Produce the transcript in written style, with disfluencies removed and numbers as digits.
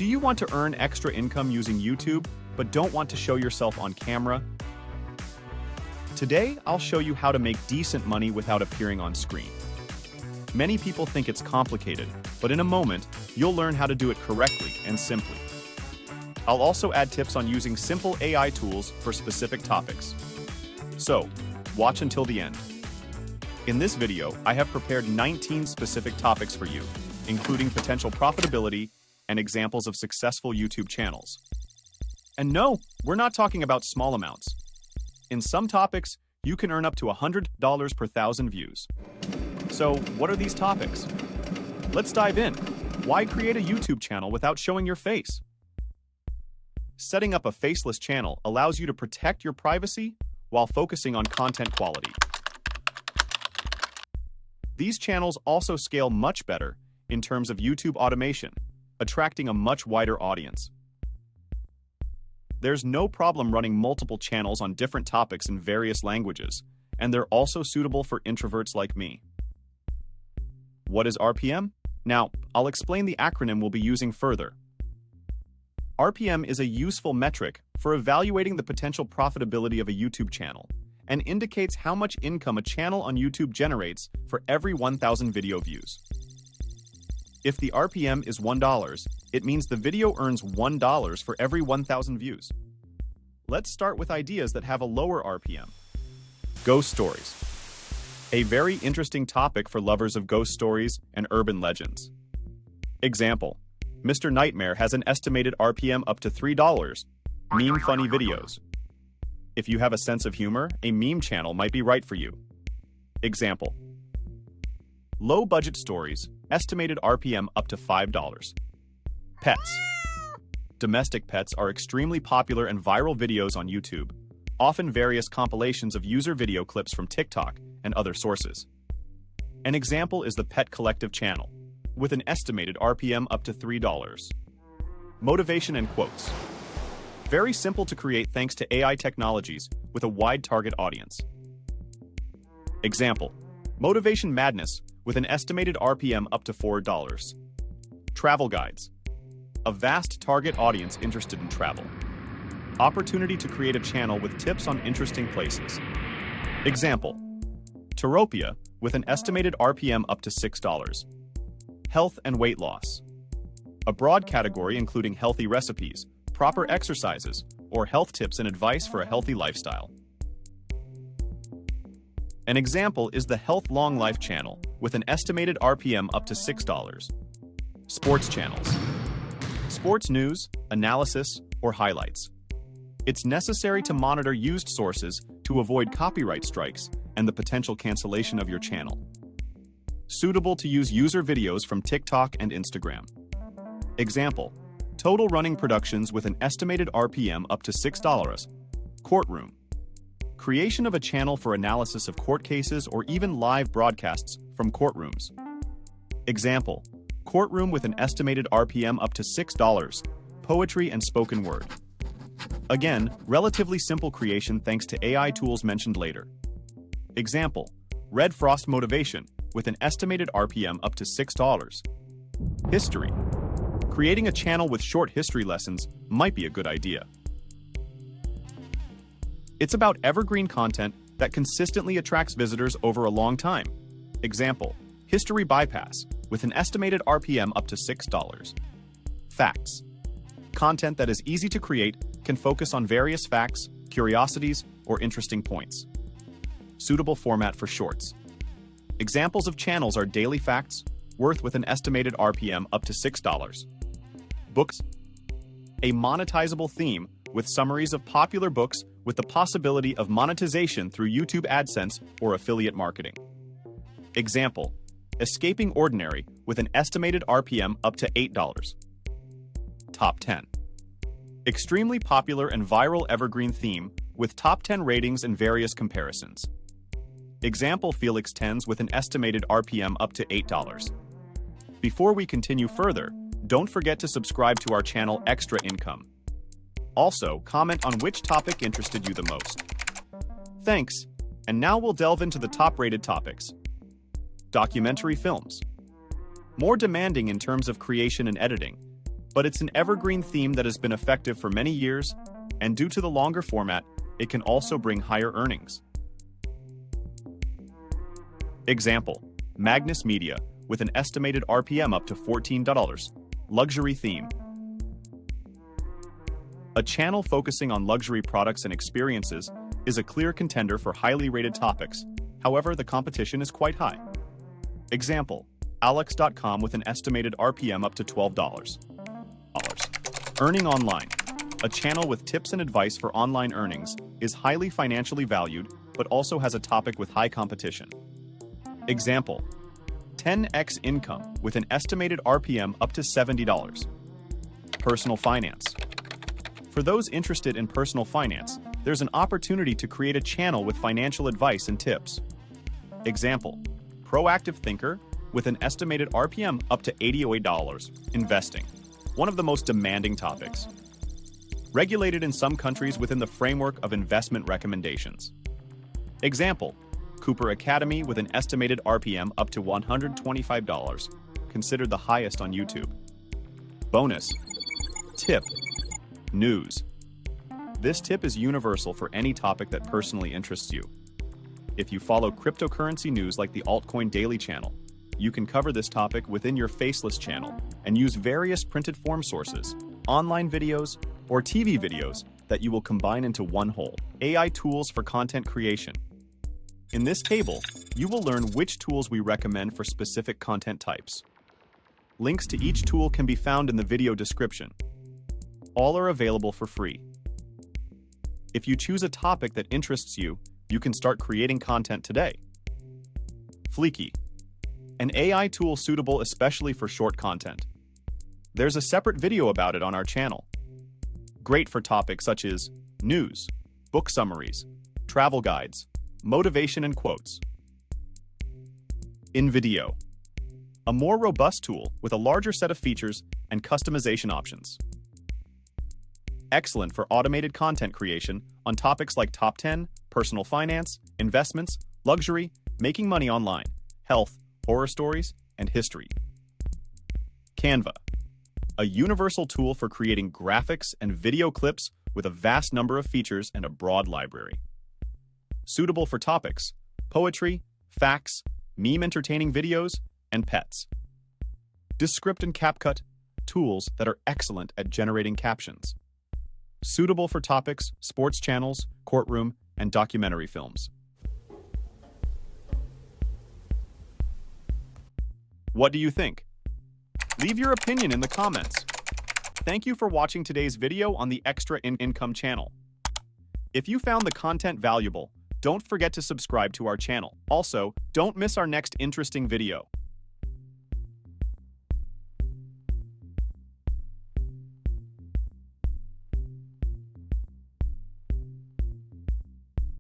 Do you want to earn extra income using YouTube, but don't want to show yourself on camera? Today, I'll show you how to make decent money without appearing on screen. Many people think it's complicated, but in a moment, you'll learn how to do it correctly and simply. I'll also add tips on using simple AI tools for specific topics. So, watch until the end. In this video, I have prepared 19 specific topics for you, including potential profitability and examples of successful YouTube channels. And no, we're not talking about small amounts. In some topics, you can earn up to $100 per 1,000 views. So, what are these topics? Let's dive in. Why create a YouTube channel without showing your face? Setting up a faceless channel allows you to protect your privacy while focusing on content quality. These channels also scale much better in terms of YouTube automation, attracting a much wider audience. There's no problem running multiple channels on different topics in various languages, and they're also suitable for introverts like me. What is RPM? Now, I'll explain the acronym we'll be using further. RPM is a useful metric for evaluating the potential profitability of a YouTube channel and indicates how much income a channel on YouTube generates for every 1,000 video views. If the RPM is $1, it means the video earns $1 for every 1,000 views. Let's start with ideas that have a lower RPM. Ghost stories. A very interesting topic for lovers of ghost stories and urban legends. Example: Mr. Nightmare has an estimated RPM up to $3. Meme funny videos. If you have a sense of humor, a meme channel might be right for you. Example: low budget stories, estimated RPM up to $5. Pets. Domestic pets are extremely popular and viral videos on YouTube, often various compilations of user video clips from TikTok and other sources. An example is the Pet Collective channel, with an estimated RPM up to $3. Motivation and quotes. Very simple to create thanks to AI technologies with a wide target audience. Example: Motivation Madness with an estimated RPM up to $4. Travel guides. A vast target audience interested in travel. Opportunity to create a channel with tips on interesting places. Example: Teropia with an estimated RPM up to $6. Health and weight loss. A broad category including healthy recipes, proper exercises, or health tips and advice for a healthy lifestyle. An example is the Health Long Life channel with an estimated RPM up to $6. Sports channels. Sports news, analysis, or highlights. It's necessary to monitor used sources to avoid copyright strikes and the potential cancellation of your channel. Suitable to use user videos from TikTok and Instagram. Example: Total Running Productions with an estimated RPM up to $6. Courtroom. Creation of a channel for analysis of court cases or even live broadcasts from courtrooms. Example: Courtroom with an estimated RPM up to $6. Poetry and spoken word. Again, relatively simple creation thanks to AI tools mentioned later. Example: Red Frost Motivation with an estimated RPM up to $6. History. Creating a channel with short history lessons might be a good idea. It's about evergreen content that consistently attracts visitors over a long time. Example: History Bypass with an estimated RPM up to $6. Facts. Content that is easy to create, can focus on various facts, curiosities, or interesting points. Suitable format for shorts. Examples of channels are Daily Facts, Worth with an estimated RPM up to $6. Books. A monetizable theme with summaries of popular books with the possibility of monetization through YouTube AdSense or affiliate marketing. Example: Escaping Ordinary with an estimated RPM up to $8. Top 10. Extremely popular and viral evergreen theme with top 10 ratings and various comparisons. Example: Felix Tens with an estimated RPM up to $8. Before we continue further, don't forget to subscribe to our channel Extra Income. Also, comment on which topic interested you the most. Thanks, and now we'll delve into the top-rated topics. Documentary films. More demanding in terms of creation and editing, But it's an evergreen theme that has been effective for many years, and due to the longer format, it can also bring higher earnings. Example, Magnus Media, with an estimated RPM up to $14. Luxury theme. A channel focusing on luxury products and experiences is a clear contender for highly rated topics. However, the competition is quite high. Example, Alex.com with an estimated RPM up to $12. Earning Online. A channel with tips and advice for online earnings is highly financially valued, but also has a topic with high competition. Example, 10x Income with an estimated RPM up to $70. Personal Finance. For those interested in personal finance, there's an opportunity to create a channel with financial advice and tips. Example, Proactive Thinker with an estimated RPM up to $88. Investing. One of the most demanding topics. Regulated in some countries within the framework of investment recommendations. Example, Cooper Academy with an estimated RPM up to $125, considered the highest on YouTube. Bonus. Tip. News. This tip is universal for any topic that personally interests you. If you follow cryptocurrency news like the Altcoin Daily channel, you can cover this topic within your Faceless channel and use various printed form sources, online videos, or TV videos that you will combine into one whole. AI tools for content creation. In this table, you will learn which tools we recommend for specific content types. Links to each tool can be found in the video description. All are available for free. If you choose a topic that interests you, you can start creating content today. Fleeky. An AI tool suitable especially for short content. There's a separate video about it on our channel. Great for topics such as news, book summaries, travel guides, motivation and quotes. InVideo. A more robust tool with a larger set of features and customization options. Excellent for automated content creation on topics like top 10, personal finance, investments, luxury, making money online, health, horror stories, and history. Canva. A universal tool for creating graphics and video clips with a vast number of features and a broad library. Suitable for topics, poetry, facts, meme entertaining videos, and pets. Descript and CapCut, tools that are excellent at generating captions. Suitable for topics, sports channels, courtroom, and documentary films. What do you think? Leave your opinion in the comments. Thank you for watching today's video on the Extra Income channel. If you found the content valuable, don't forget to subscribe to our channel. Also, don't miss our next interesting video.